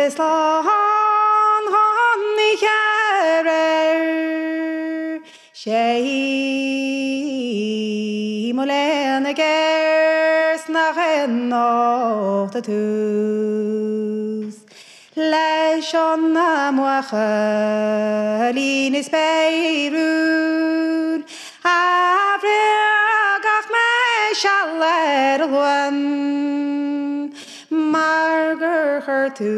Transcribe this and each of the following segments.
Slán honni cherer sé molena gers nach ennocht a tús leis an na mocha lín is beirún afrigach me shaller one marger her tú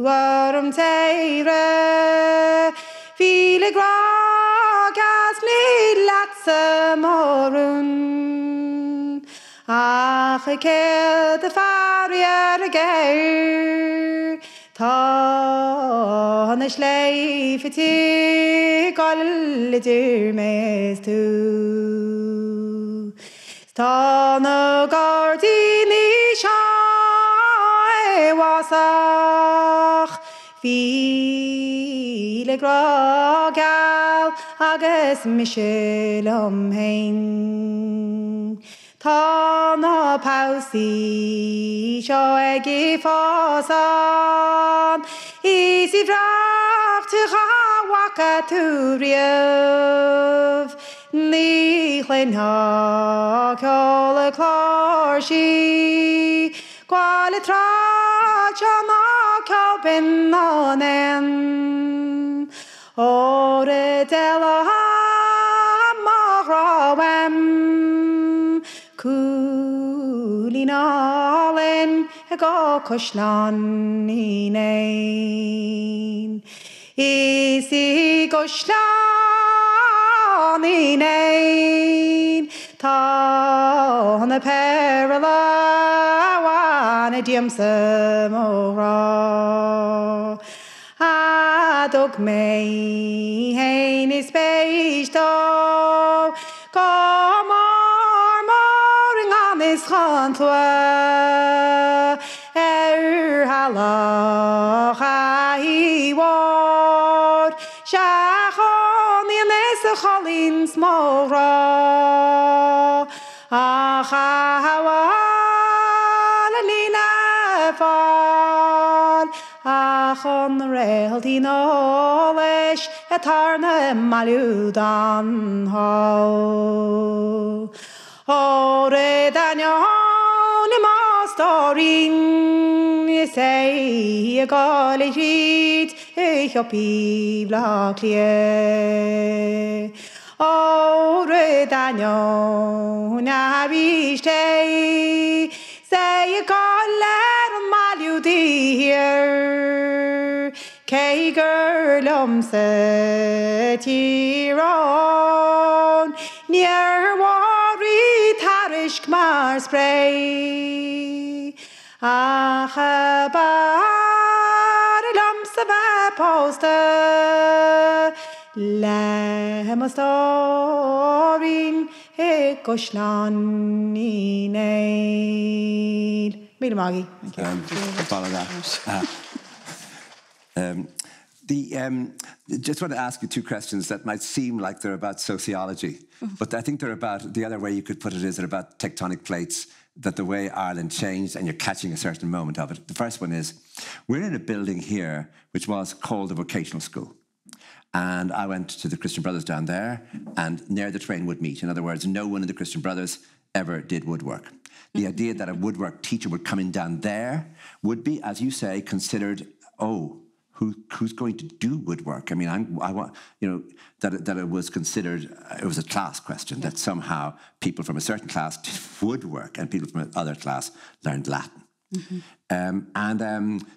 arm teire file gragas ni latsa morun ach ke de farier geir ta na schleif ti gal dir mes tu ta na gardini wasach file gragal agus michel omhein ta na pausi seo egi fasan isi vrach tu waka tu riev ni chen ha kole klarshi quale traccia ma calpin onen ore della marawem kulinalen go koshlan inein isi koshlan inein ta na perla diam samora adog mei hein is beist do moring on is chantwa halach I ward shachon in is a cholin smora Achon rail di knowledge etarna maludan ho ore danyon mastorin say a golly heat ich opi blaklie ore danyon abiste say a goller maludi here kei girl tiron near worry tarish kmar spray achabar lomsa poster lehmastorin koshlan ineil Mille Maggie. Just want to ask you two questions that might seem like they're about sociology, but I think they're about, the other way you could put it is they're about tectonic plates, that the way Ireland changed and you're catching a certain moment of it. The first one is, we're in a building here which was called the vocational school. And I went to the Christian Brothers down there, and near the train would meet. In other words, no one in the Christian Brothers ever did woodwork. The idea that a woodwork teacher would come in down there would be, as you say, considered, who's going to do woodwork? I mean, I want, that it was considered, it was a class question, that somehow people from a certain class did woodwork and people from another class learned Latin.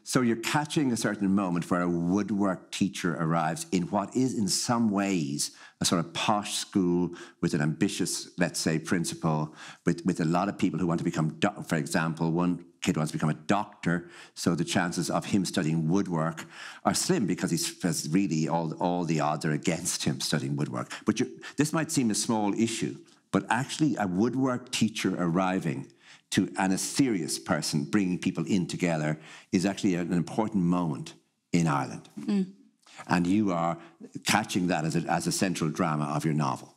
So you're catching a certain moment where a woodwork teacher arrives in what is in some ways a sort of posh school with an ambitious, let's say, principal, with a lot of people who want to become, for example, one kid wants to become a doctor, so the chances of him studying woodwork are slim because he's really all the odds are against him studying woodwork. But this might seem a small issue, but actually a woodwork teacher arriving and a serious person bringing people in together is actually an important moment in Ireland. And you are catching that as a central drama of your novel.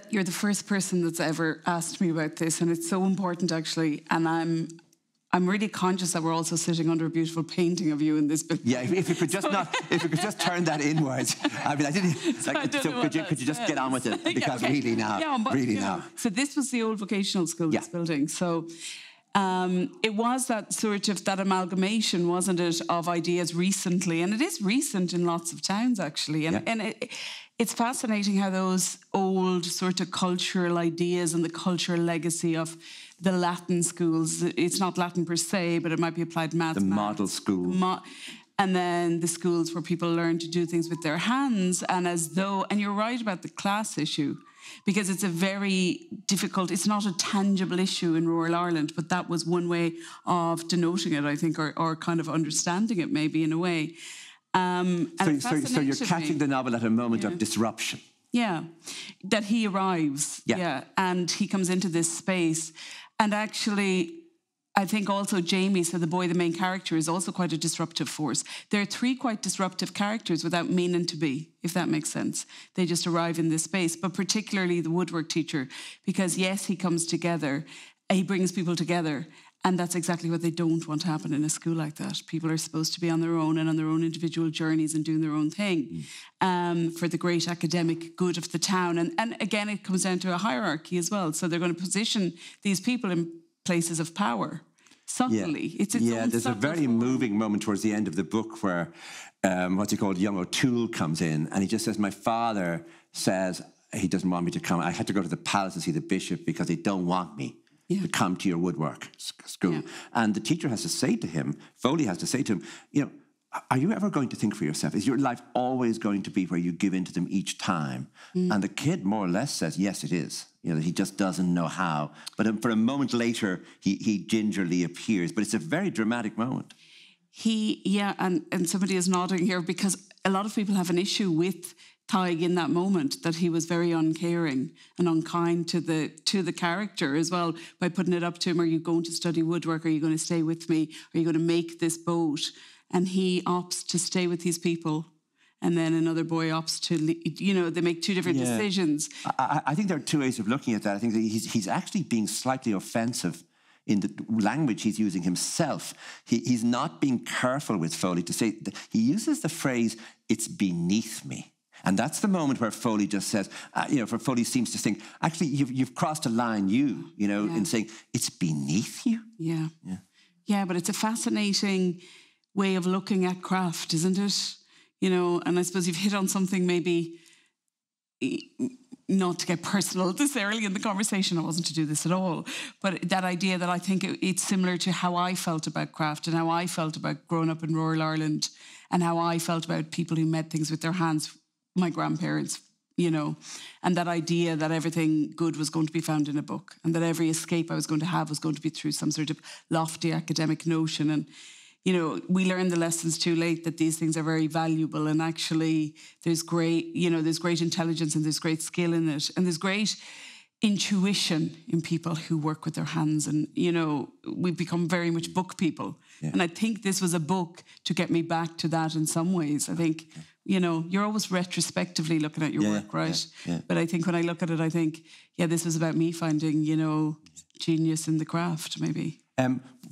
You're the first person that's ever asked me about this, and it's so important, actually. And I'm really conscious that we're also sitting under a beautiful painting of you in this book. Yeah, if you could just if you could just turn that inwards. I mean, I didn't. Could you just get on with it? Because really now, now. So this was the old vocational school, this building. So it was that sort of that amalgamation, wasn't it, of ideas recently, and it is recent in lots of towns actually, and it's fascinating how those old sort of cultural ideas and the cultural legacy of the Latin schools, it's not Latin per se, but it might be applied maths. The model school. And then the schools where people learn to do things with their hands, and you're right about the class issue, because it's a very difficult, it's not a tangible issue in rural Ireland, but that was one way of denoting it, I think, or kind of understanding it maybe in a way. So you're catching the novel at a moment of disruption. Yeah, that he arrives, and he comes into this space. And actually, I think also Jamie, so the boy, the main character, is also quite a disruptive force. There are 3 quite disruptive characters without meaning to be, if that makes sense. They just arrive in this space, but particularly the woodwork teacher, because yes, he comes together, he brings people together, and that's exactly what they don't want to happen in a school like that. People are supposed to be on their own and on their own individual journeys and doing their own thing for the great academic good of the town. And again, it comes down to a hierarchy as well. So they're going to position these people in places of power subtly. It's its own there's a very moving moment towards the end of the book where young O'Toole comes in, and he just says, my father says he doesn't want me to come. I had to go to the palace and see the bishop because they don't want me to come to your woodwork school. And the teacher has to say to him, Foley has to say to him, are you ever going to think for yourself? Is your life always going to be where you give in to them each time? And the kid more or less says, yes, it is. He just doesn't know how. But for a moment later, he gingerly appears. But it's a very dramatic moment. And somebody is nodding here, because a lot of people have an issue with Tadhg in that moment, that he was very uncaring and unkind to the character as well, by putting it up to him, are you going to study woodwork? Are you going to stay with me? Are you going to make this boat? And he opts to stay with these people. And then another boy opts to, they make 2 different decisions. I think there are 2 ways of looking at that. I think that he's actually being slightly offensive in the language he's using himself. He's not being careful with Foley to say, he uses the phrase, it's beneath me. And that's the moment where Foley just says, for Foley seems to think, actually, you've crossed a line, in saying, it's beneath you. Yeah, but it's a fascinating way of looking at craft, isn't it? And I suppose you've hit on something, maybe not to get personal this early in the conversation, I wasn't to do this at all, but that idea that I think it's similar to how I felt about craft and how I felt about growing up in rural Ireland and how I felt about people who made things with their hands, my grandparents, and that idea that everything good was going to be found in a book, and that every escape I was going to have was going to be through some sort of lofty academic notion. And we learn the lessons too late that these things are very valuable, and actually there's great intelligence and there's great skill in it, and there's great intuition in people who work with their hands. And, we've become very much book people. And I think this was a book to get me back to that in some ways. I think, you're always retrospectively looking at your work, right? But I think when I look at it, I think, this was about me finding, genius in the craft, maybe.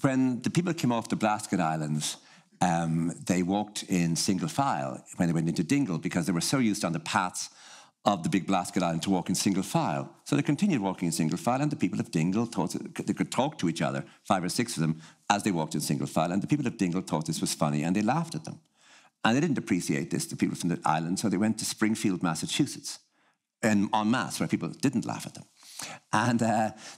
When the people came off the Blasket Islands, they walked in single file when they went into Dingle, because they were so used on the paths of the big Blasket Island to walk in single file. So they continued walking in single file, and the people of Dingle thought that they could talk to each other, 5 or 6 of them, as they walked in single file, and the people of Dingle thought this was funny, and they laughed at them. And they didn't appreciate this, the people from the island, so they went to Springfield, Massachusetts, en masse, where people didn't laugh at them. And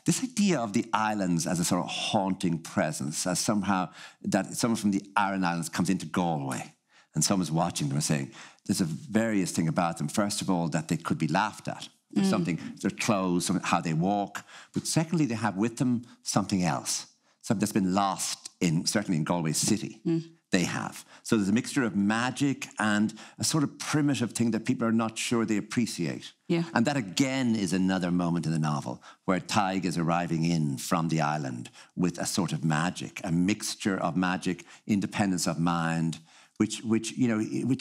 this idea of the islands as a sort of haunting presence, as somehow that someone from the Aran Islands comes into Galway and someone's watching them and saying, there's a various thing about them. First of all, that they could be laughed at. There's something, their clothes, how they walk. But secondly, they have with them something else, something that's been lost certainly in Galway City. They have. So there's a mixture of magic and a sort of primitive thing that people are not sure they appreciate. And that again is another moment in the novel where Tadhg is arriving in from the island with a sort of magic, a mixture of magic, independence of mind, which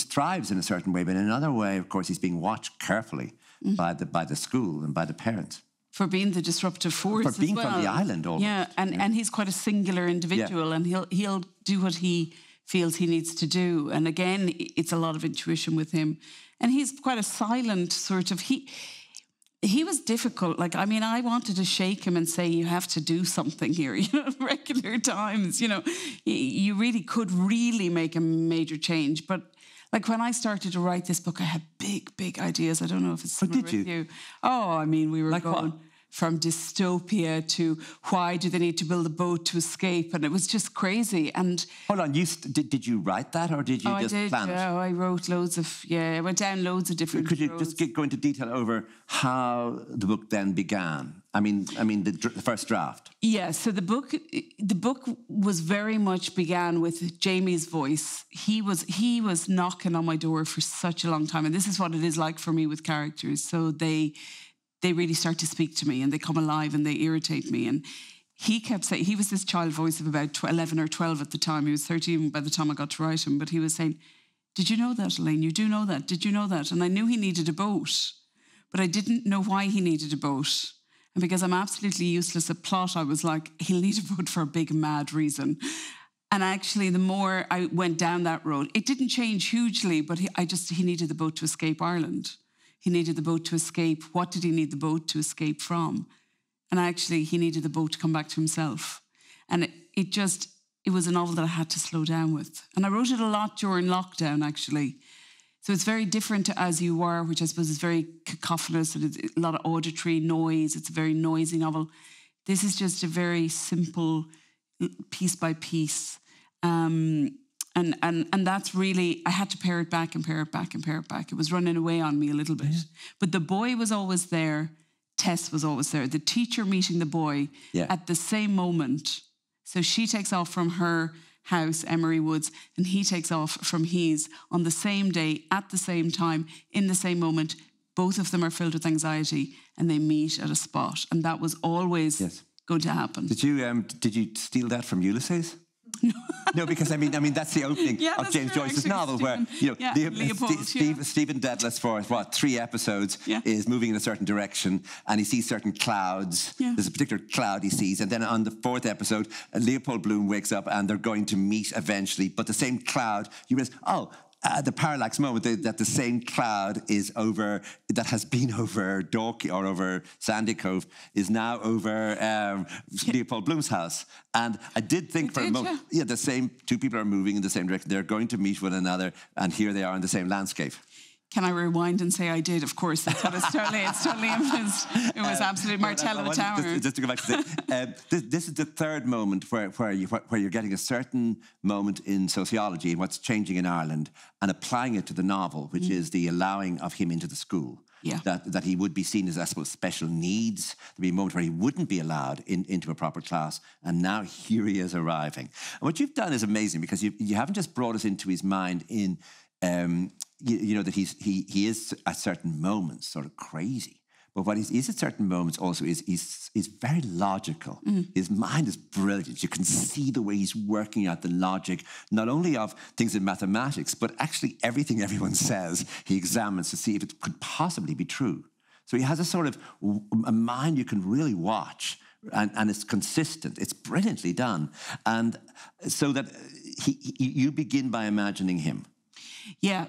thrives in a certain way, but in another way, of course, he's being watched carefully by the school and by the parents. for being the disruptive force For being as well. from the island almost. Yeah, and he's quite a singular individual, and he'll do what he feels he needs to do. And again, it's a lot of intuition with him. And he's quite a silent sort of... He was difficult. Like, I mean, I wanted to shake him and say, you have to do something here, regular times, You really could really make a major change. But like when I started to write this book, I had big ideas. I don't know if it's similar with you. Oh, I mean, we were like going... What? From dystopia to why do they need to build a boat to escape? And it was just crazy. And hold on, did you write that or did you just plan it? I wrote loads of, I went down loads of different Could you roads. just go into detail over how the book then began? I mean, the first draft. Yeah, so the book was very much began with Jamie's voice. He was knocking on my door for such a long time. And this is what it is like for me with characters. So they really start to speak to me and they come alive and they irritate me. And he kept saying, he was this child voice of about 11 or 12 at the time. He was 13 by the time I got to write him. But he was saying, did you know that, Elaine? You do know that. Did you know that? And I knew he needed a boat, but I didn't know why he needed a boat. And because I'm absolutely useless at plot, I was like, he'll need a boat for a big, mad reason. And actually, the more I went down that road, it didn't change hugely, but he needed the boat to escape Ireland. He needed the boat to escape. What did he need the boat to escape from? And actually, he needed the boat to come back to himself. And it was a novel that I had to slow down with. And I wrote it a lot during lockdown, actually. So it's very different to As You Were, which I suppose is very cacophonous and it's a lot of auditory noise. It's a very noisy novel. This is just a very simple, piece by piece. And that's really, I had to pare it back and pare it back and pare it back. It was running away on me a little bit. But the boy was always there. Tess was always there. The teacher meeting the boy at the same moment. So she takes off from her house, Emery Woods, and he takes off from his on the same day, at the same time, in the same moment. Both of them are filled with anxiety and they meet at a spot. And that was always going to happen. Did you steal that from Ulysses? No, because I mean that's the opening of James Joyce's novel, where Leopold, Stephen Dedalus for 3 episodes is moving in a certain direction, and he sees certain clouds. There's a particular cloud he sees, and then on the 4th episode, Leopold Bloom wakes up, and they're going to meet eventually. But the same cloud, you realize, the parallax moment that the same cloud that has been over Dorky or over Sandy Cove is now over Leopold Bloom's house. And I did think for a moment, the same two people are moving in the same direction. They're going to meet one another, and here they are in the same landscape. Can I rewind and say I did? Of course, it's totally influenced. It was absolute Martell in the Tower. Just to go back to say, this is the third moment where you're getting a certain moment in sociology and what's changing in Ireland and applying it to the novel, which is the allowing of him into the school. That he would be seen as, I suppose, special needs. There'd be a moment where he wouldn't be allowed into a proper class, and now here he is arriving. And what you've done is amazing, because you haven't just brought us into his mind in... that he is at certain moments sort of crazy, but what he is at certain moments also is he's very logical. His mind is brilliant. You can see the way he's working out the logic, not only of things in mathematics, but actually everything everyone says he examines to see if it could possibly be true. So he has a sort of a mind you can really watch, and it's consistent. It's brilliantly done, and so that you begin by imagining him. Yeah,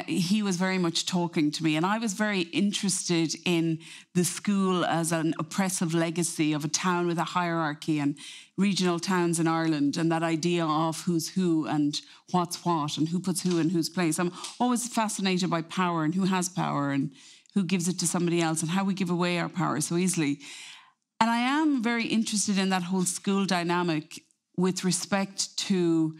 he was very much talking to me, and I was very interested in the school as an oppressive legacy of a town with a hierarchy and regional towns in Ireland, and that idea of who's who and what's what and who puts who in whose place. I'm always fascinated by power and who has power and who gives it to somebody else and how we give away our power so easily. And I am very interested in that whole school dynamic with respect to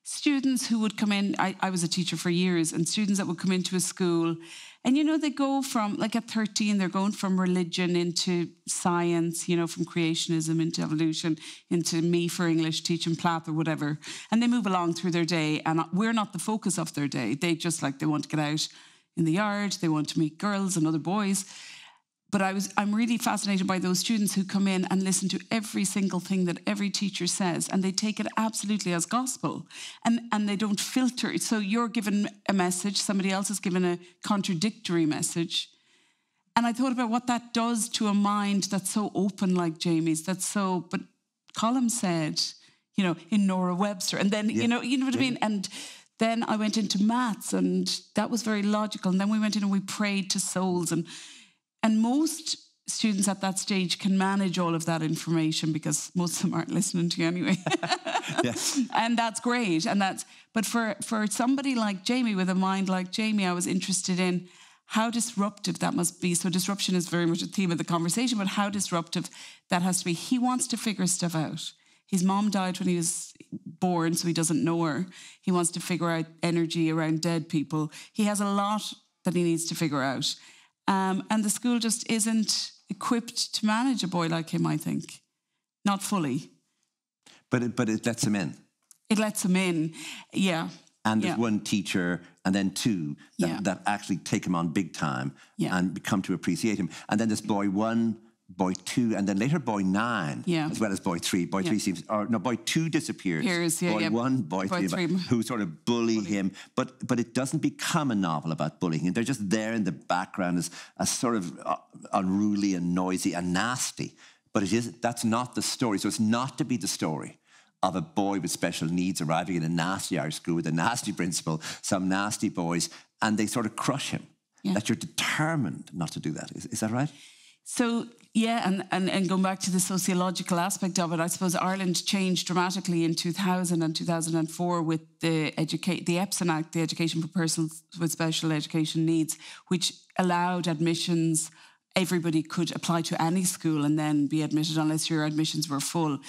students who would come in. I was a teacher for years, and students that would come into a school, and they go from, like at 13, they're going from religion into science, from creationism into evolution, into me for English, teaching Plath or whatever, and they move along through their day, and we're not the focus of their day. They want to get out in the yard, they want to meet girls and other boys. But I'm really fascinated by those students who come in and listen to every single thing that every teacher says, and they take it absolutely as gospel, and they don't filter it. So you're given a message, somebody else is given a contradictory message, And I thought about what that does to a mind that's so open like Jamie's, but Colm said, in Nora Webster. And then, you know what I mean? And then I went into maths, and that was very logical. And then we went in and we prayed to souls. And most students at that stage can manage all of that information because most of them aren't listening to you anyway. Yes. And that's great. But for somebody like Jamie, with a mind like Jamie, I was interested in how disruptive that must be. So disruption is very much a theme of the conversation, but how disruptive that has to be. He wants to figure stuff out. His mom died when he was born, so he doesn't know her. He wants to figure out energy around dead people. He has a lot that he needs to figure out. And the school just isn't equipped to manage a boy like him, I think. Not fully. But it lets him in. It lets him in, yeah. And there's one teacher and then two that actually take him on big time and come to appreciate him. And then there's boy 1, boy 2, and then later boy 9, as well as boy 3. Boy 3 seems, boy 2 disappears. Boy 1, boy 3, who sort of bully him. But it doesn't become a novel about bullying. They're just there in the background as sort of unruly and noisy and nasty. But that's not the story. So it's not to be the story of a boy with special needs arriving in a nasty Irish school with a nasty principal, some nasty boys, and they sort of crush him. Yeah. That you're determined not to do that. Is that right? So, yeah, and going back to the sociological aspect of it, I suppose Ireland changed dramatically in 2000 and 2004 with the EPSN Act, the Education for Persons with Special Education Needs, which allowed admissions. Everybody could apply to any school and then be admitted unless your admissions were full.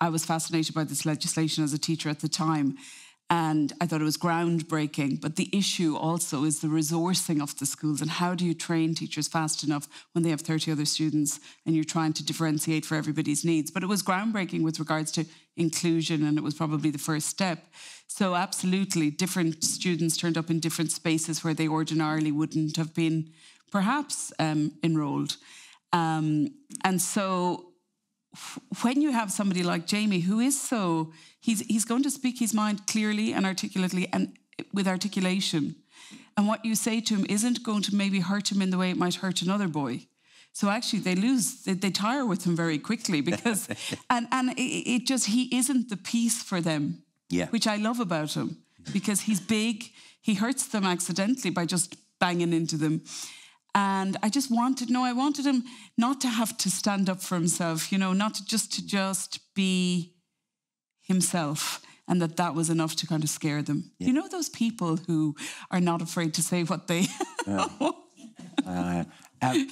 I was fascinated by this legislation as a teacher at the time, and I thought it was groundbreaking. But the issue also is the resourcing of the schools, and how do you train teachers fast enough when they have 30 other students and you're trying to differentiate for everybody's needs. But it was groundbreaking with regards to inclusion, and it was probably the first step. So absolutely, different students turned up in different spaces where they ordinarily wouldn't have been perhaps enrolled. And so when you have somebody like Jamie, who is so, he's going to speak his mind clearly and articulately and with articulation. And what you say to him isn't going to maybe hurt him in the way it might hurt another boy. So actually they tire with him very quickly because, and it just, he isn't the piece for them, which I love about him, because he's big, he hurts them accidentally by just banging into them. And I wanted him not to have to stand up for himself, not to just be himself, and that was enough to kind of scare them. Yeah. You know those people who are not afraid to say what they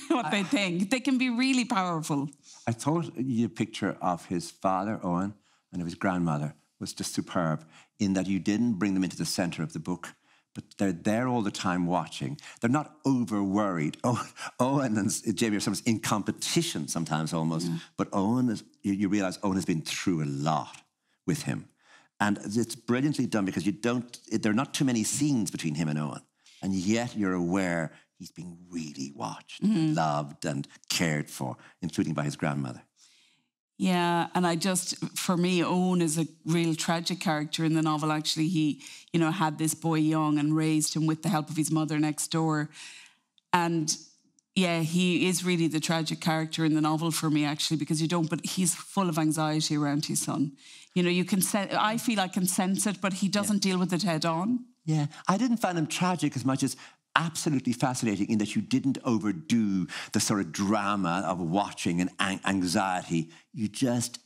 what they think. They can be really powerful. I thought your picture of his father, Owen, and of his grandmother was just superb in that you didn't bring them into the centre of the book. But they're there all the time watching. They're not over-worried. Owen and Jamie are sometimes in competition sometimes almost. Yeah. But Owen, you realise Owen has been through a lot with him. And it's brilliantly done because there are not too many scenes between him and Owen. And yet you're aware he's being really watched, and loved and cared for, including by his grandmother. Yeah, and for me, Owen is a real tragic character in the novel. Actually, he, had this boy young and raised him with the help of his mother next door. And yeah, he is really the tragic character in the novel for me, actually, because but he's full of anxiety around his son. You can I feel I can sense it, but he doesn't deal with it head on. Yeah, I didn't find him tragic as much as absolutely fascinating in that you didn't overdo the sort of drama of watching and anxiety. You just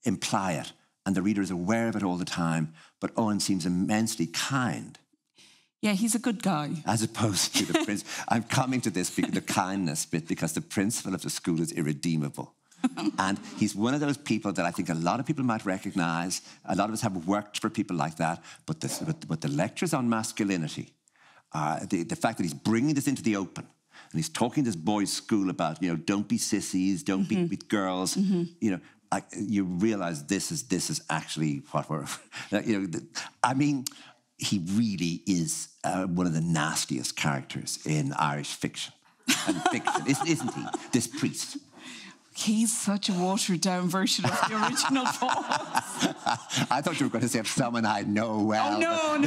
imply it, and the reader is aware of it all the time. But Owen seems immensely kind. Yeah, he's a good guy. As opposed to the prince. I'm coming to this, the kindness bit, because the principal of the school is irredeemable. And he's one of those people that I think a lot of people might recognise. A lot of us have worked for people like that. But the lectures on masculinity, the fact that he's bringing this into the open, and he's talking to this boys' school about, don't be sissies, don't be with girls, you realise this is actually what we're, he really is one of the nastiest characters in Irish fiction. And fiction, isn't he? This priest. He's such a watered-down version of the original Fox. I thought you were going to say of someone I know well. Oh,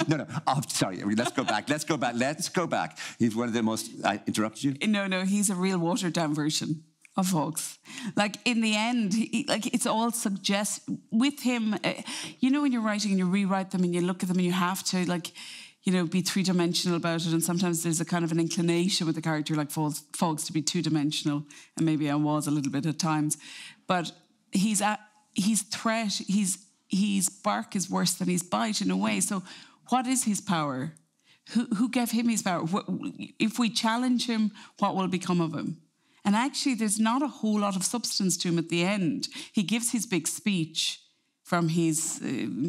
no. No. Oh, sorry. Let's go back. He's one of the most... I interrupted you? No. He's a real watered-down version of Fox. Like, in the end, it's all with him, when you're writing and you rewrite them and you look at them and you have to, be three-dimensional about it, and sometimes there's a kind of an inclination with a character like Fox to be two-dimensional, and maybe I was a little bit at times. But his threat, his bark is worse than his bite in a way. So what is his power? Who gave him his power? If we challenge him, what will become of him? And actually, there's not a whole lot of substance to him at the end. He gives his big speech from his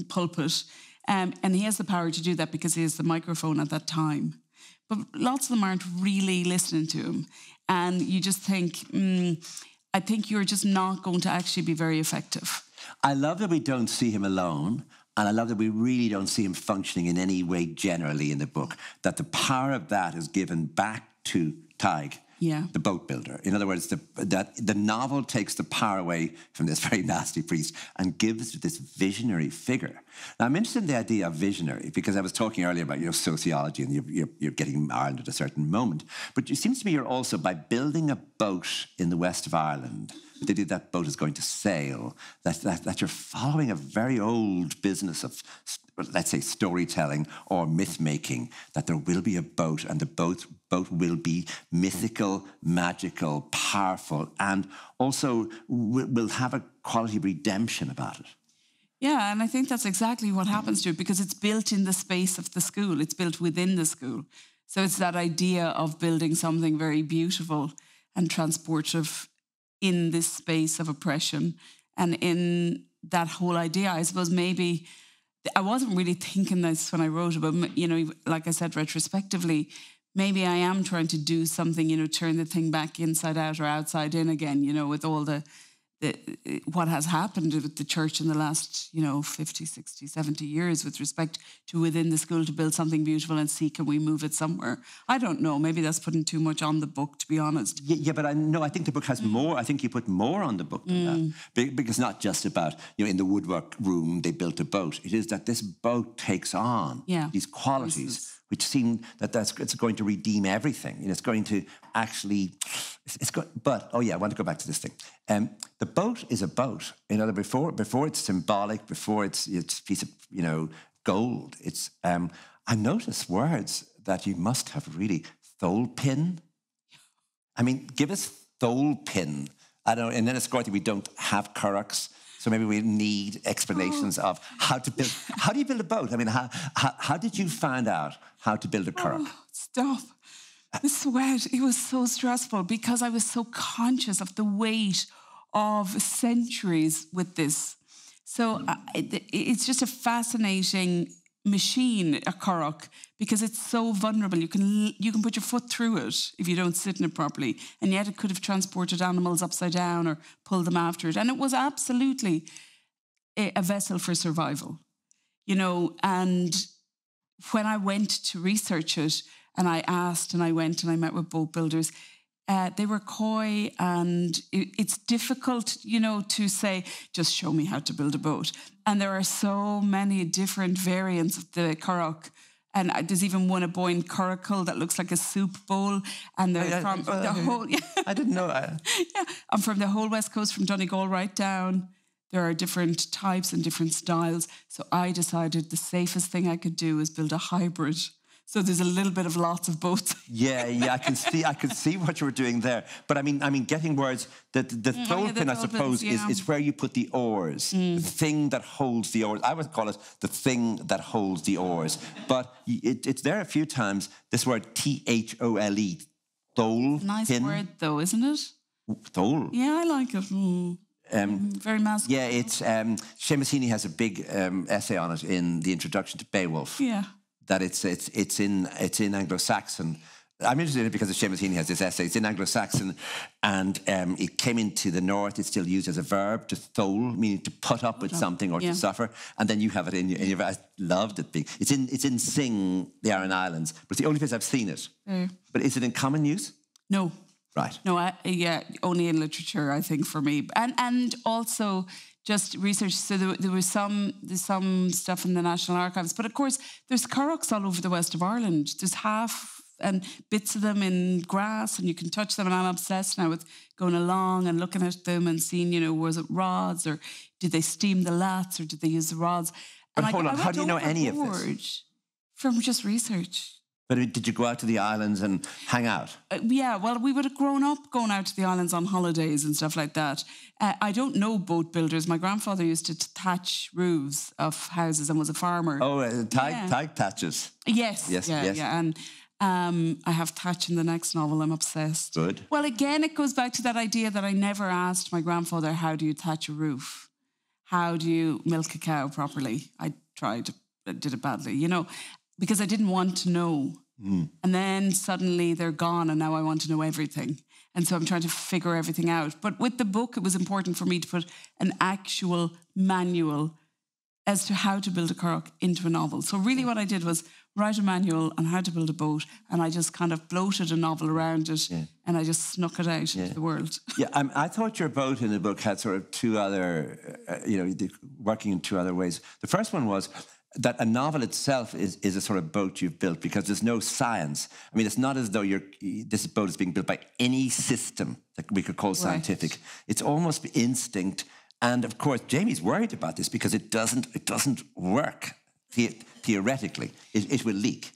pulpit, and he has the power to do that because he has the microphone at that time. But lots of them aren't really listening to him. And you just think, I think you're just not going to actually be very effective. I love that we don't see him alone. And I love that we really don't see him functioning in any way generally in the book. That the power of that is given back to Tig. Yeah. The boat builder. In other words, the novel takes the power away from this very nasty priest and gives it this visionary figure. Now, I'm interested in the idea of visionary because I was talking earlier about sociology and you're getting Ireland at a certain moment. But it seems to me you're also, by building a boat in the west of Ireland, they did that boat is going to sail, that you're following a very old business of, let's say, storytelling or myth-making, that there will be a boat and the boat will be mythical, magical, powerful, and also will have a quality of redemption about it. Yeah, and I think that's exactly what happens to it because it's built in the space of the school. It's built within the school. So it's that idea of building something very beautiful and transportive in this space of oppression. And in that whole idea, I suppose maybe I wasn't really thinking this when I wrote it, but, like I said, retrospectively, maybe I am trying to do something, turn the thing back inside out or outside in again, with all the what has happened with the church in the last, 50, 60, 70 years with respect to within the school to build something beautiful and see, can we move it somewhere? I don't know. Maybe that's putting too much on the book, to be honest. Yeah, but I think the book has more. I think you put more on the book than that. Because not just about, in the woodwork room, they built a boat. It is that this boat takes on these qualities which seem it's going to redeem everything. It's going to actually... But I want to go back to this thing. The boat is a boat. Before it's symbolic, before it's a piece of gold. It's I noticed words that you must have really thole-pin. I mean, give us thole-pin. I don't know. In Enniscorthy we don't have currachs, so maybe we need explanations of how to build. How do you build a boat? I mean, how did you find out how to build a currach? Oh, stop. The sweat, it was so stressful because I was so conscious of the weight of centuries with this. So it's just a fascinating machine, a currach, because it's so vulnerable. You can put your foot through it if you don't sit in it properly, and yet it could have transported animals upside down or pulled them after it. And it was absolutely a vessel for survival, and when I went to research it, and I asked and I went and I met with boat builders, they were coy, and it's difficult, to say, just show me how to build a boat. And there are so many different variants of the currach. And there's even one, a Boyne curricle that looks like a soup bowl. And the whole... I didn't know. Yeah, and from the whole West Coast, from Donegal right down, there are different types and different styles. So I decided the safest thing I could do is build a hybrid. So there's a little bit of lots of both. Yeah, I can see what you were doing there. But I mean, getting words that the thole-pin, I suppose, is where you put the oars, the thing that holds the oars. I would call it the thing that holds the oars. But it's there a few times. This word thole, thole. Nice word, though, isn't it? Thole. Yeah, I like it. Very masculine. Yeah, it's Seamus Heaney has a big essay on it in the introduction to Beowulf. Yeah. That it's in Anglo-Saxon. I'm interested in it because Seamus Heaney has this essay. It's in Anglo-Saxon, and it came into the north. It's still used as a verb, to thole, meaning to put up with something or to suffer. And then you have it in your. I loved it. It's in Sing, the Aran Islands, but it's the only place I've seen it. But is it in common use? No. Right. No, yeah, only in literature, I think, for me. And also just research. So there was there's some stuff in the National Archives. But of course, there's currachs all over the west of Ireland. There's half and bits of them in grass, and you can touch them. And I'm obsessed now with going along and looking at them and seeing, was it rods, or did they steam the lats, or did they use the rods? But hold on, how do you know any of this? From just research. But did you go out to the islands and hang out? Yeah, well, we would have grown up going out to the islands on holidays and stuff like that. I don't know boat builders. My grandfather used to thatch roofs of houses and was a farmer. Oh, tag thatches. Yes. Yeah. And I have thatch in the next novel. I'm obsessed. Good. Well, again, it goes back to that idea that I never asked my grandfather, how do you thatch a roof? How do you milk a cow properly? I tried, but did it badly, because I didn't want to know. And then suddenly they're gone and now I want to know everything. And so I'm trying to figure everything out. But with the book, it was important for me to put an actual manual as to how to build a currach into a novel. So really what I did was write a manual on how to build a boat, and I just kind of bloated a novel around it, and I just snuck it out into the world. Yeah, I thought your boat in the book had sort of two other, working in two other ways. The first one was that a novel itself is a sort of boat you've built because there's no science. I mean, it's not as though this boat is being built by any system that we could call scientific. Right. It's almost instinct. And of course, Jamie's worried about this because it doesn't work theoretically. It will leak.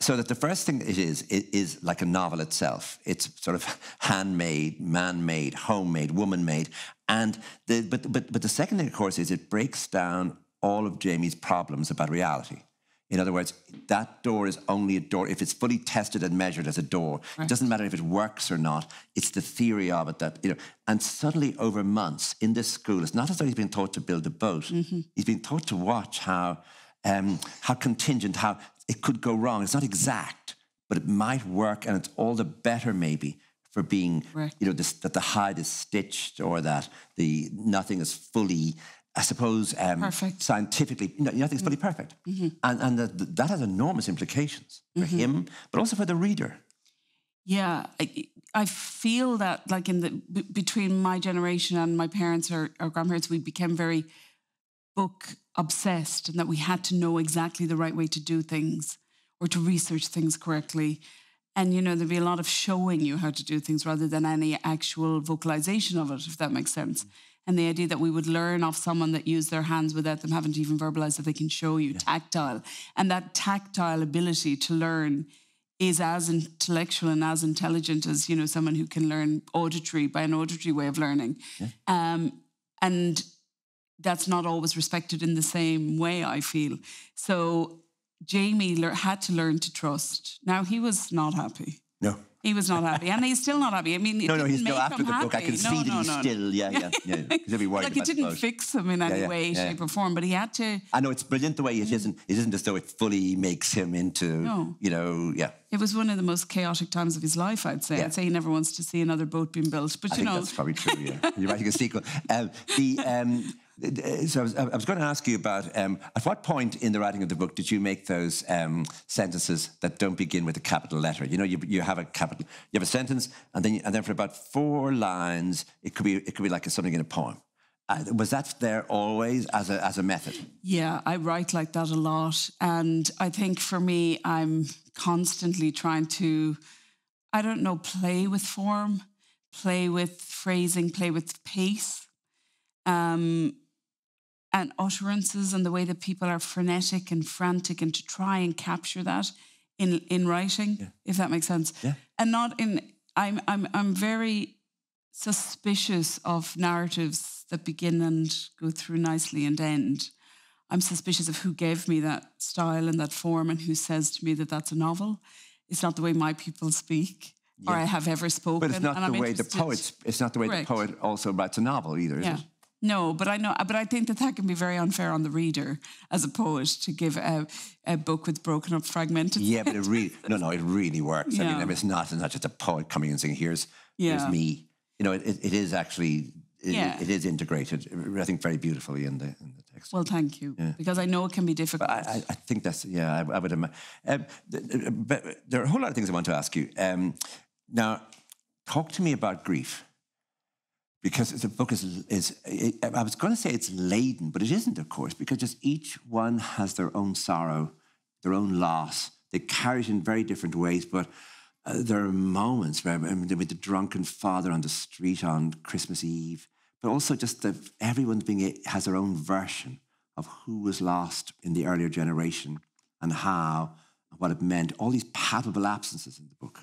So that the first thing it is like a novel itself. It's sort of handmade, man-made, homemade, woman-made. And but the second thing, of course, is it breaks down all of Jamie's problems about reality. In other words, that door is only a door if it's fully tested and measured as a door. Right. It doesn't matter if it works or not. It's the theory of it that, and suddenly over months in this school, it's not as though he's been taught to build a boat. Mm-hmm. He's been taught to watch how contingent, how it could go wrong. It's not exact, but it might work, and it's all the better maybe for being, that the hide is stitched or that nothing is fully, I suppose, perfect. Scientifically, nothing's fully perfect. Mm-hmm. And that has enormous implications for him, but also for the reader. Yeah, I feel that like between my generation and my parents or grandparents, we became very book obsessed, and that we had to know exactly the right way to do things or to research things correctly. And, there'd be a lot of showing you how to do things rather than any actual vocalization of it, if that makes sense. And the idea that we would learn off someone that used their hands without them having to even verbalize that they can show you, tactile. And that tactile ability to learn is as intellectual and as intelligent as, someone who can learn auditory by an auditory way of learning. Yeah. And that's not always respected in the same way, I feel. So Jamie had to learn to trust. Now, he was not happy. No. He was not happy, and he's still not happy. I mean, no, he's still after the book. I can see that he's still, yeah. He'll be worried like it didn't fix him in any way, shape, or form, but he had to. I know it's brilliant the way it isn't. It isn't as though it fully makes him into, It was one of the most chaotic times of his life, I'd say. Yeah. I'd say he never wants to see another boat being built, but I think that's probably true. Yeah, you're writing a sequel. So I was going to ask you about at what point in the writing of the book did you make those sentences that don't begin with a capital letter? You have a sentence, and then for about 4 lines, it could be like something in a poem. Was that there always as a method? Yeah, I write like that a lot, and I think for me, I'm constantly trying to, play with form, play with phrasing, play with pace. And utterances and the way that people are frenetic and frantic, and to try and capture that in writing, if that makes sense. Yeah. And not in. I'm very suspicious of narratives that begin and go through nicely and end. I'm suspicious of who gave me that style and that form, and who says to me that that's a novel. It's not the way my people speak. Or I have ever spoken. But it's not the way the poet. It's not the way the poet also writes a novel either, is it? No, but I think that can be very unfair on the reader as a poet to give a book with broken up, fragmented. Yeah, but it really works. Yeah. I mean, it's not just a poet coming and saying, "Here's me." It is actually it is integrated. I think very beautifully in the text. Well, thank you, because I know it can be difficult. But I think that's I would imagine. But there are a whole lot of things I want to ask you. Now, talk to me about grief. Because the book I was going to say it's laden, but it isn't, of course, because just each one has their own sorrow, their own loss. They carry it in very different ways, but there are moments where, with the drunken father on the street on Christmas Eve, but also just that everyone has their own version of who was lost in the earlier generation and how, what it meant, all these palpable absences in the book.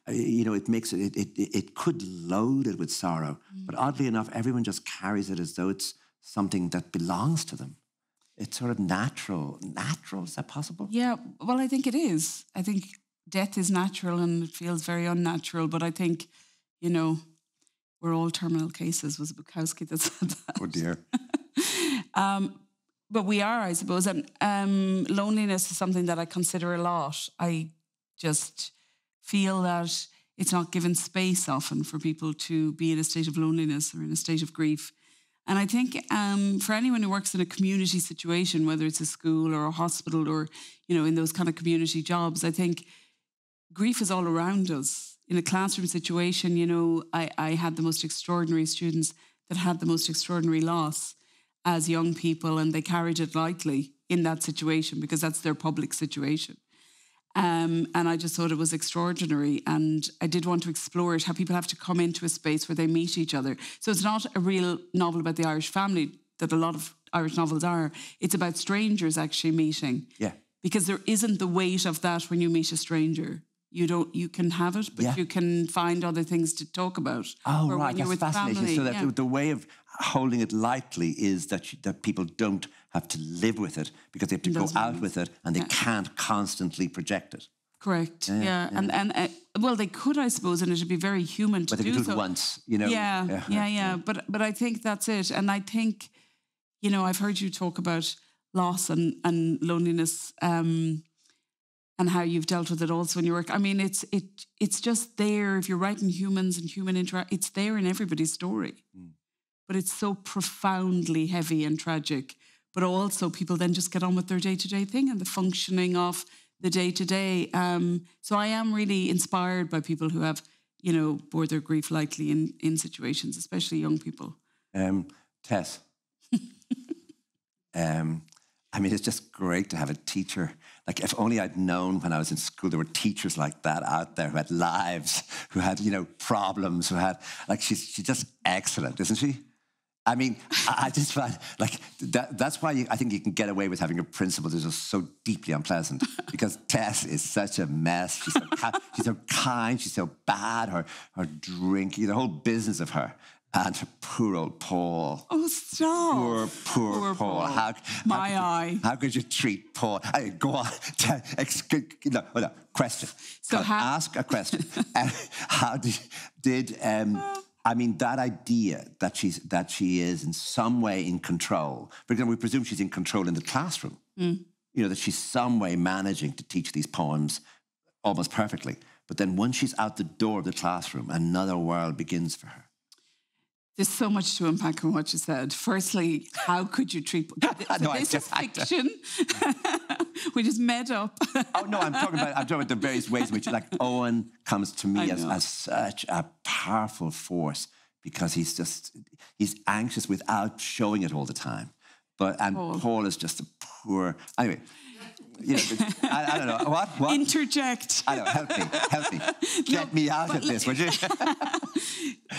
It makes it could load it with sorrow, but oddly enough, everyone just carries it as though it's something that belongs to them. It's sort of natural. Natural, is that possible? Yeah, well, I think it is. I think death is natural and it feels very unnatural, but I think, we're all terminal cases, was it Bukowski that said that? Oh dear. But we are, I suppose. Loneliness is something that I consider a lot. I just feel that it's not given space often for people to be in a state of loneliness or in a state of grief. And I think for anyone who works in a community situation, whether it's a school or a hospital or, in those kind of community jobs, I think grief is all around us. In a classroom situation, I had the most extraordinary students that had the most extraordinary loss as young people, and they carried it lightly in that situation because that's their public situation. And I just thought it was extraordinary. And I did want to explore it, how people have to come into a space where they meet each other. So it's not a real novel about the Irish family that a lot of Irish novels are. It's about strangers actually meeting. Yeah. Because there isn't the weight of that when you meet a stranger. You can have it, but you can find other things to talk about. Oh, right, that's fascinating. Family. So that the way of holding it lightly is that people don't have to live with it because they have to go out with it and they can't constantly project it. Correct, yeah. And well, they could, I suppose, and it would be very human to do so. But they could do it once, Yeah. But I think that's it. And I think, I've heard you talk about loss and loneliness and how you've dealt with it also in your work. I mean, it's just there. If you're writing humans and human interaction, it's there in everybody's story. But it's so profoundly heavy and tragic. But also people then just get on with their day-to-day thing and the functioning of the day-to-day. So I am really inspired by people who have, bore their grief lightly in situations, especially young people. Tess. It's just great to have a teacher. Like, if only I'd known when I was in school, there were teachers like that out there who had lives, who had, problems, who had, she's just excellent, isn't she? I just find, that's why I think you can get away with having a principal that's just so deeply unpleasant, because Tess is such a mess. She's so kind, she's so bad, her drinking, the whole business of her. And poor old Paul. Oh, stop. Poor Paul. How could you treat Paul? Go on. No. Question. So ask a question. How did that idea that she is in some way in control, for example, we presume she's in control in the classroom, that she's some way managing to teach these poems almost perfectly. But then once she's out the door of the classroom, another world begins for her. There's so much to unpack in what you said. Firstly, how could you treat... This is fiction. We just met up. Oh, no, I'm talking about the various ways in which, Owen comes to me as such a powerful force, because he's anxious without showing it all the time. Paul is just a poor... Anyway... I don't know. What? Interject. I know, help me. Get me out of this, would you?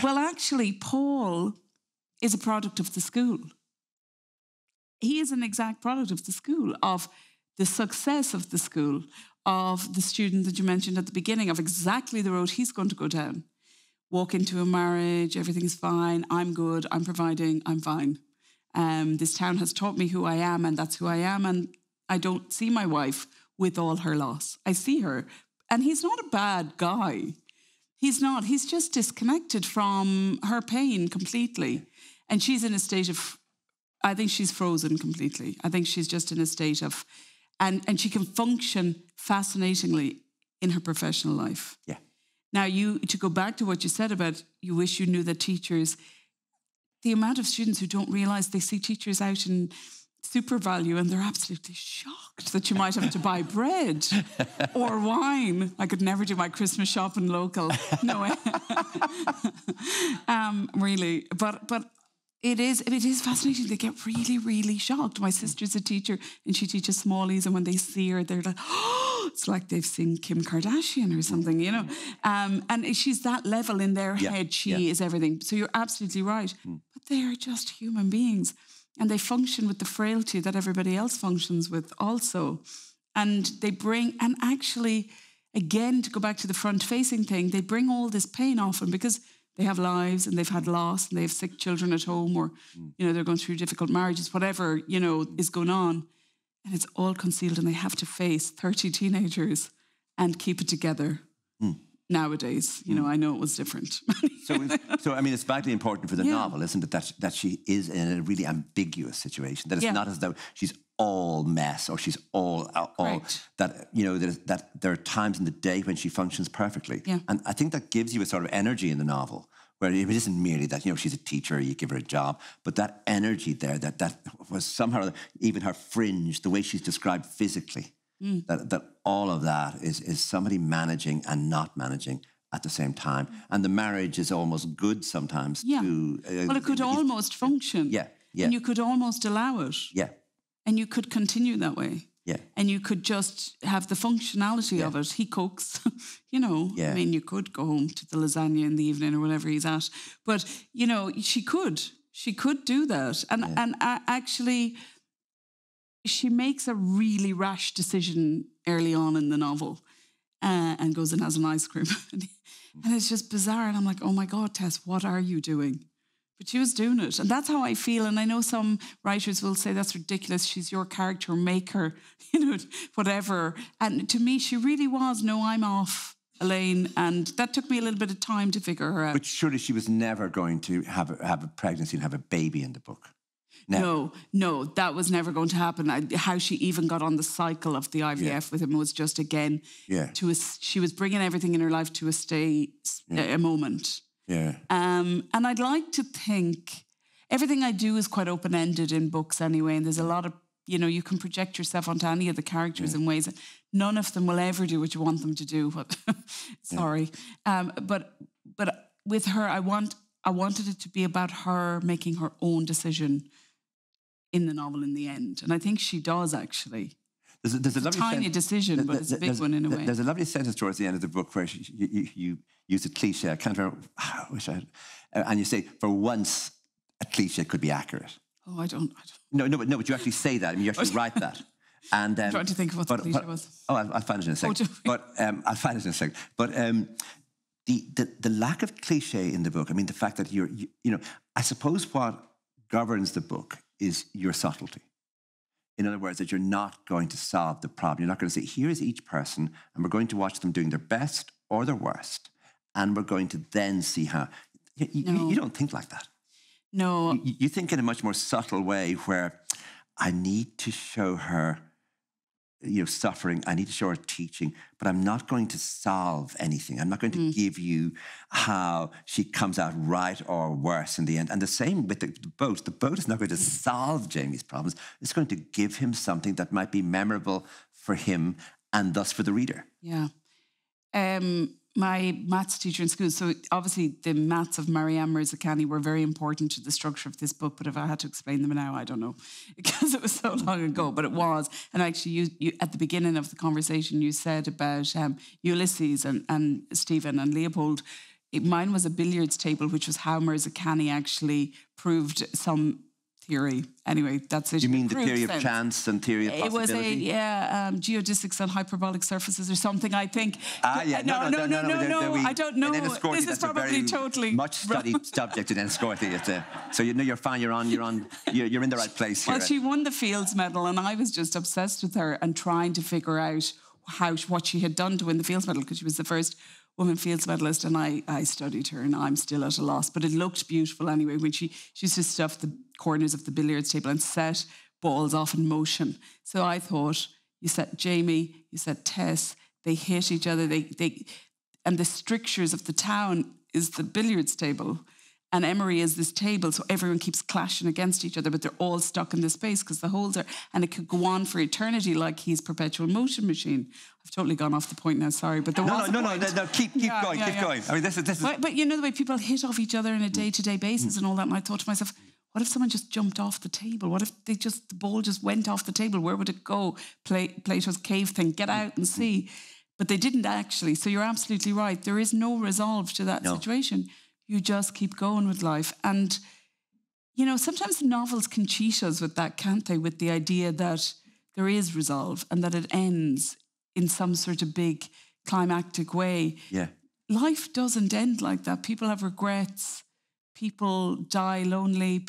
Well, actually, Paul is a product of the school. He is an exact product of the school, of the success of the school, of the student that you mentioned at the beginning, of exactly the road he's going to go down. Walk into a marriage, everything's fine, I'm good, I'm providing, I'm fine. This town has taught me who I am, and that's who I am, and I don't see my wife with all her loss. I see her. And he's not a bad guy. He's not. He's just disconnected from her pain completely. And she's in a state of... I think she's frozen completely. I think she's just in a state of... And she can function fascinatingly in her professional life. Yeah. Now, to go back to what you said about you wish you knew that teachers... The amount of students who don't realise they see teachers out in super value, and they're absolutely shocked that you might have to buy bread or wine. I could never do my Christmas shopping local. No way. Really. But it is fascinating. They get really, really shocked. My sister's a teacher and she teaches smallies, and when they see her, they're like, oh, it's like they've seen Kim Kardashian or something, you know. And she's that level in their head. She is everything. So you're absolutely right. But they are just human beings. And they function with the frailty that everybody else functions with also. And they bring, and actually, again, to go back to the front-facing thing, they bring all this pain often because they have lives and they've had loss and they have sick children at home, or, you know, they're going through difficult marriages, whatever, you know, is going on. And it's all concealed, and they have to face 30 teenagers and keep it together. Nowadays, you know, I know it was different. So I mean, it's vitally important for the novel, isn't it, that she is in a really ambiguous situation. That it's not as though she's all mess or she's all that, you know, that there are times in the day when she functions perfectly. Yeah. And I think that gives you a sort of energy in the novel where it isn't merely that, you know, she's a teacher, you give her a job, but that energy there, that was somehow even her fringe, the way she's described physically. That all of that is somebody managing and not managing at the same time. And the marriage is almost good sometimes. Yeah. Well, it could almost function. Yeah. And you could almost allow it. Yeah. And you could continue that way. Yeah. And you could just have the functionality of it. He cooks, you know. Yeah. I mean, you could go home to the lasagna in the evening or whatever he's at. But, you know, she could do that. And actually, she makes a really rash decision early on in the novel and goes and has an ice cream. And it's just bizarre. And I'm like, oh my God, Tess, what are you doing? But she was doing it. And that's how I feel. And I know some writers will say that's ridiculous. She's your character, make her, you know, whatever. And to me, she really was, no, I'm off, Elaine. And that took me a little bit of time to figure her out. But surely she was never going to have a pregnancy and have a baby in the book. Never. No, that was never going to happen. How she even got on the cycle of the IVF with him was just, again, she was bringing everything in her life to a moment. Yeah. And I'd like to think everything I do is quite open-ended in books anyway, and there's a lot of, you know, you can project yourself onto any of the characters in ways that none of them will ever do what you want them to do. Sorry. But with her, I wanted it to be about her making her own decision in the novel in the end. And I think she does, actually. There's a lovely tiny decision, but it's a big one in a way. There's a lovely sentence towards the end of the book where you use a cliche. I can't remember. I wish I had. And you say, for once, a cliche could be accurate. Oh, I don't. No, but you actually say that. I mean, you actually write that. And I'm trying to think of what the cliche was. Oh, I'll find it in a second. I'll find it in a second. But the lack of cliche in the book, I mean, the fact that you know, I suppose what governs the book is your subtlety. In other words, that you're not going to solve the problem. You're not going to say, here is each person, and we're going to watch them doing their best or their worst, and we're going to then see how. You don't think like that. No. You think in a much more subtle way where I need to show her, you know, suffering. I need to show her teaching, but I'm not going to solve anything. I'm not going to give you how she comes out right or worse in the end. And the same with the boat. The boat is not going to solve Jamie's problems. It's going to give him something that might be memorable for him and thus for the reader. Yeah. My maths teacher in school, so obviously the maths of Marianne Mirzakhani were very important to the structure of this book, but if I had to explain them now, I don't know, because it was so long ago, but it was. And actually, you at the beginning of the conversation, you said about Ulysses and Stephen and Leopold. Mine was a billiards table, which was how Mirzakhani actually proved some theory. Anyway, that's it. You mean the theory of chance and theory of possibility? It was geodesics on hyperbolic surfaces or something, I think. No, I don't know. This is probably totally much studied subject in Enniscorthy. So you know you're fine. You're in the right place here. Well, she won the Fields Medal, and I was just obsessed with her and trying to figure out what she had done to win the Fields Medal, because she was the first woman Fields medalist, and I studied her, and I'm still at a loss. But it looked beautiful anyway when she used to stuff the corners of the billiards table and set balls off in motion. So I thought, you set Jamie, you set Tess, they hit each other, they and the strictures of the town is the billiards table. And Emery is this table, so everyone keeps clashing against each other, but they're all stuck in this space because the holes are, and it could go on for eternity like he's perpetual motion machine. I've totally gone off the point now, sorry, but there was no, keep going. I mean, this is. But you know the way people hit off each other on a day-to-day basis and all that, and I thought to myself, what if someone just jumped off the table? What if the ball just went off the table? Where would it go? Plato's cave thing, get out and see. But they didn't actually, so you're absolutely right. There is no resolve to that situation. You just keep going with life. And, you know, sometimes novels can cheat us with that, can't they? With the idea that there is resolve and that it ends in some sort of big climactic way. Yeah. Life doesn't end like that. People have regrets. People die lonely.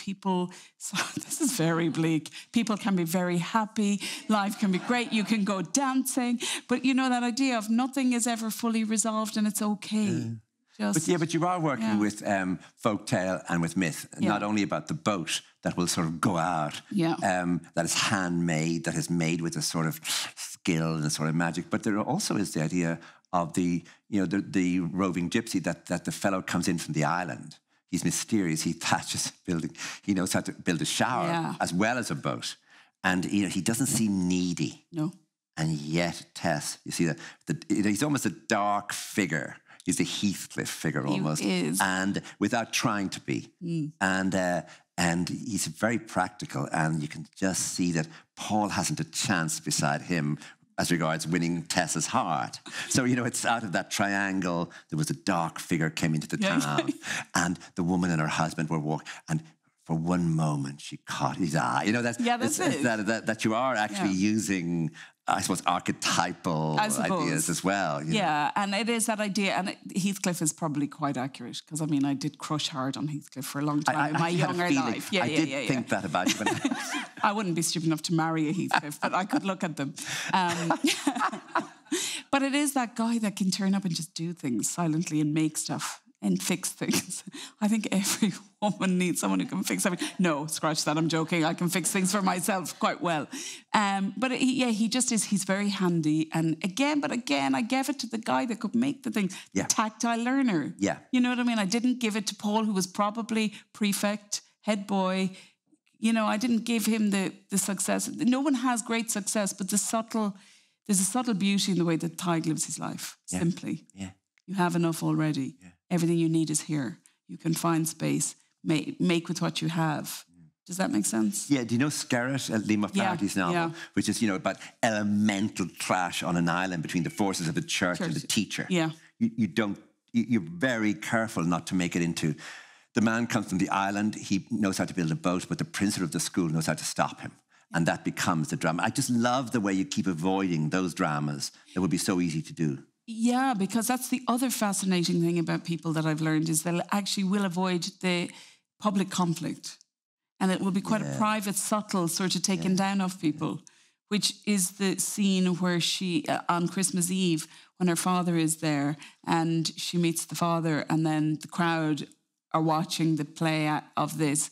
So this is very bleak. People can be very happy. Life can be great. You can go dancing. But, you know, that idea of nothing is ever fully resolved and it's okay. But you are working with folktale and with myth, not only about the boat that will sort of go out, that is handmade, that is made with a sort of skill and a sort of magic, but there also is the idea of the roving gypsy that the fellow comes in from the island. He's mysterious. He thatches building. He knows how to build a shower as well as a boat, and he doesn't seem needy. No. And yet, Tess, you see that he's almost a dark figure. He's a Heathcliff figure almost. He is. And without trying to be. And he's very practical, and you can just see that Paul hasn't a chance beside him as regards winning Tess's heart. So, you know, it's out of that triangle. There was a dark figure came into the town, and the woman and her husband were walking, and for one moment she caught his eye. You know, that's it. That you are actually using, I suppose, archetypal ideas as well. Yeah, and it is that idea, and Heathcliff is probably quite accurate, because, I mean, I did crush hard on Heathcliff for a long time in my younger life. I did think that about you. I wouldn't be stupid enough to marry a Heathcliff, but I could look at them. But it is that guy that can turn up and just do things silently and make stuff and fix things. I think every woman needs someone who can fix everything. No, scratch that, I'm joking. I can fix things for myself quite well. But he just is, he's very handy. And again, I gave it to the guy that could make the thing, the tactile learner. Yeah. You know what I mean? I didn't give it to Paul, who was probably prefect, head boy. You know, I didn't give him the success. No one has great success, but there's a subtle beauty in the way that Tig lives his life, simply. Yeah. You have enough already. Yeah. Everything you need is here. You can find space, make with what you have. Does that make sense? Yeah, do you know Skerritt, Lee McFarlane's novel, which is, you know, about elemental clash on an island between the forces of the church and the teacher? Yeah. You're very careful not to make it into, the man comes from the island, he knows how to build a boat, but the principal of the school knows how to stop him. And that becomes the drama. I just love the way you keep avoiding those dramas that would be so easy to do. Yeah, because that's the other fascinating thing about people that I've learned, is they actually will avoid the public conflict. And it will be quite a private, subtle sort of taking down of people, which is the scene where she, on Christmas Eve, when her father is there and she meets the father, and then the crowd are watching the play of this.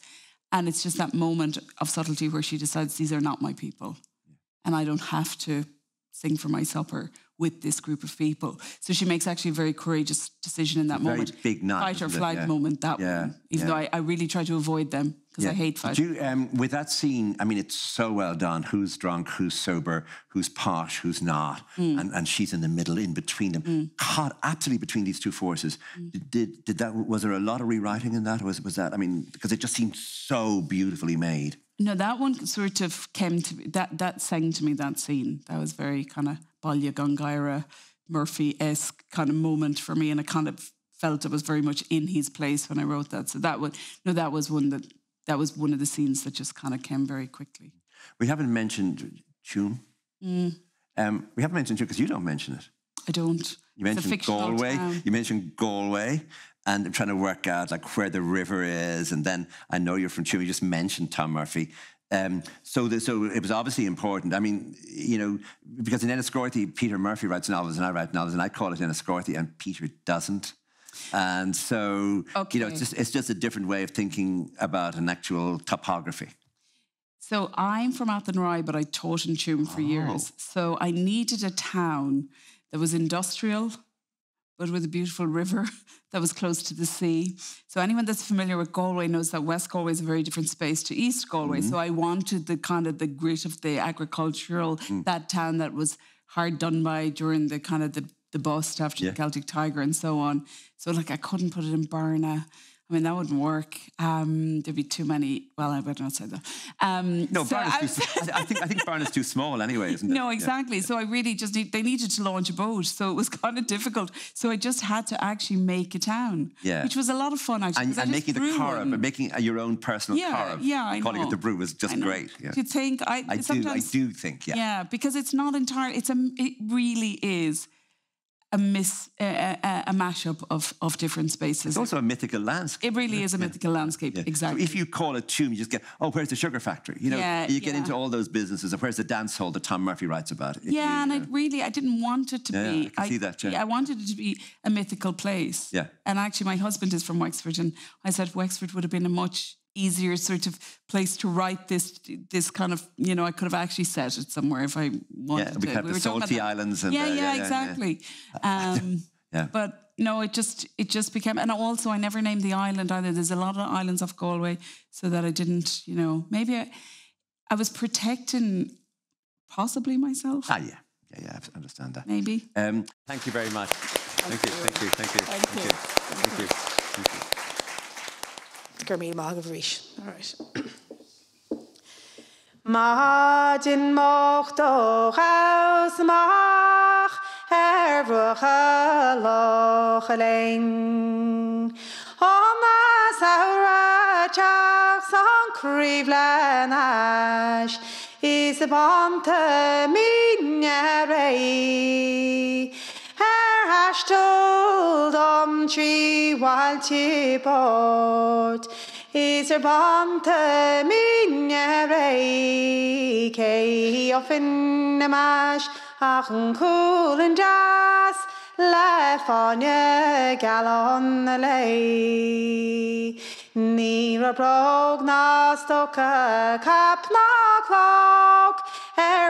And it's just that moment of subtlety where she decides, these are not my people. And I don't have to sing for my supper with this group of people. So she makes actually a very courageous decision in that moment. Very big night. Fight or flight moment, that one. Even though I really try to avoid them, because I hate fighting. With that scene, I mean, it's so well done. Who's drunk, who's sober, who's posh, who's not. And she's in the middle, in between them. Caught absolutely between these two forces. Was there a lot of rewriting in that? Or was that, I mean, because it just seemed so beautifully made. No, that one sort of came to me, that sang to me, that scene. That was very kind of Balya Gungaira, Murphy-esque kind of moment for me, and I kind of felt it was very much in his place when I wrote that. So that was one of the scenes that just kind of came very quickly. We haven't mentioned Tuam. We haven't mentioned Tuam because you don't mention it. I don't. You mentioned Galway. You mentioned Galway. And I'm trying to work out like where the river is, and then I know you're from Tuam. You just mentioned Tom Murphy, so it was obviously important. I mean, you know, because in Enniscorthy, Peter Murphy writes novels, and I write novels, and I call it Enniscorthy, and Peter doesn't. And so, you know, it's just a different way of thinking about an actual topography. So I'm from Athenry, but I taught in Tuam for years. So I needed a town that was industrial, but with a beautiful river that was close to the sea. So anyone that's familiar with Galway knows that West Galway is a very different space to East Galway. So I wanted the kind of the grit of the agricultural, that town that was hard done by during the kind of the bust after the Celtic Tiger and so on. So like I couldn't put it in Barna. I mean, that wouldn't work. There'd be too many. Well, I better not say that. No, so Barna's I think Barna's too small anyway, isn't it? No, exactly. Yeah. So I really just they needed to launch a boat, so it was kind of difficult. So I just had to actually make a town, which was a lot of fun actually. And making the corrup, making your own personal corrup, calling it the brew was just great. Yeah. Do you think? I do think, yeah, because it's not entirely. It really is a mashup of different spaces. It's also a mythical landscape. It really is a mythical landscape, exactly. So if you call it Tuam, you just get, where's the sugar factory? You know, you get into all those businesses. Where's the dance hall that Tom Murphy writes about? I didn't want it to be. I can see that, I wanted it to be a mythical place. Yeah. And actually, my husband is from Wexford, and I said Wexford would have been a much easier sort of place to write this kind of, I could have actually set it somewhere if I wanted to. We had the salty islands. And, exactly. But no, it just became, and also I never named the island either. There's a lot of islands off Galway, so that I didn't, maybe I was protecting possibly myself. Yeah, I understand that. Maybe. Thank you very much. Thank you. Gurmí mag of Rish. All right. Majin mocht o haus mach brucha loch Elaine. Oma saura chach son crivlen ash is a bonte minere. Hashtag tree while chipot is her bonte minere ke often mash achn cool and jazz left on ye gallon lay near prognostoca cap na clock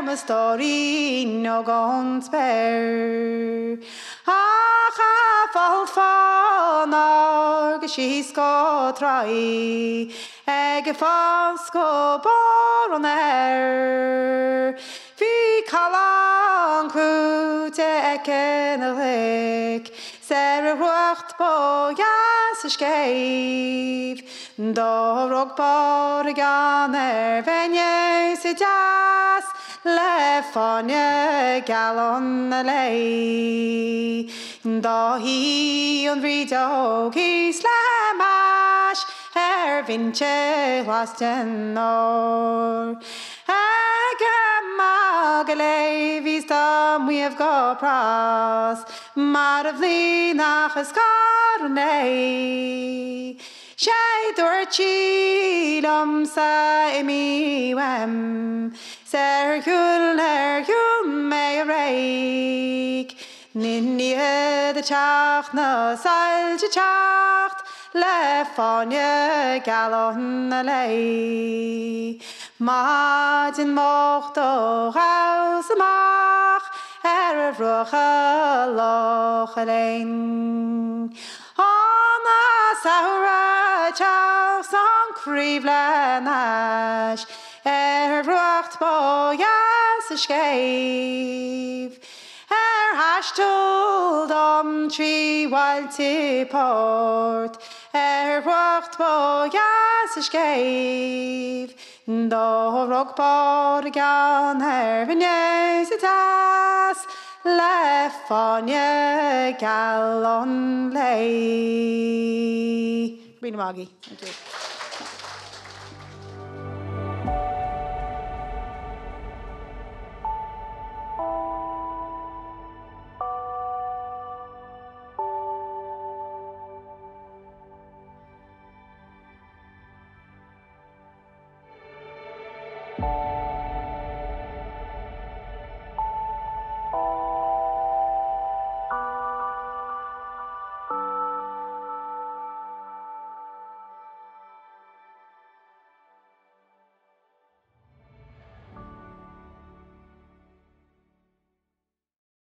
my story no gone spare fall or she's go try egg false go bor on air vi kalang krute ekenlik Sarah wacht bo jas skeiv do rog bor ganer when you sit jas left on ye gallon lay da he on rido he slamash vinche last nor Magale vistam we have got pras maravli nachas carne shay dorchilum sa emi wem serhul may rake ninny the chacht no sal chacht left on ye gallon lay Majin mocht o haus mach brucha loch Elaine. Anna saura chach son crivlen ash brucht bo jas skeiv hashtag tree while tiport brucht bo jas skeiv Do rog bor gan vinnes tas left on ye gallon lay. Thank you.